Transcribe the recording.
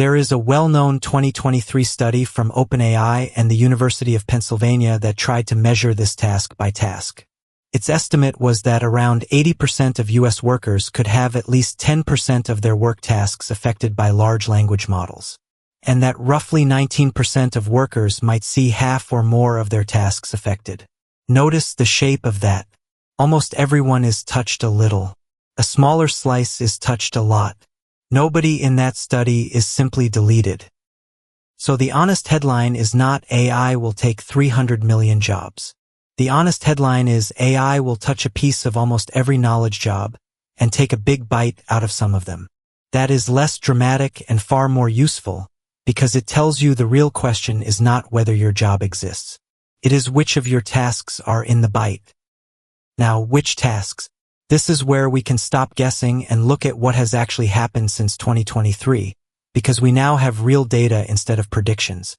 There is a well-known 2023 study from OpenAI and the University of Pennsylvania that tried to measure this task by task. Its estimate was that around 80% of U.S. workers could have at least 10% of their work tasks affected by large language models, and that roughly 19% of workers might see half or more of their tasks affected. Notice the shape of that. Almost everyone is touched a little. A smaller slice is touched a lot. Nobody in that study is simply deleted. So the honest headline is not AI will take 300 million jobs. The honest headline is AI will touch a piece of almost every knowledge job and take a big bite out of some of them. That is less dramatic and far more useful because it tells you the real question is not whether your job exists. It is which of your tasks are in the bite. Now, which tasks? This is where we can stop guessing and look at what has actually happened since 2023, because we now have real data instead of predictions.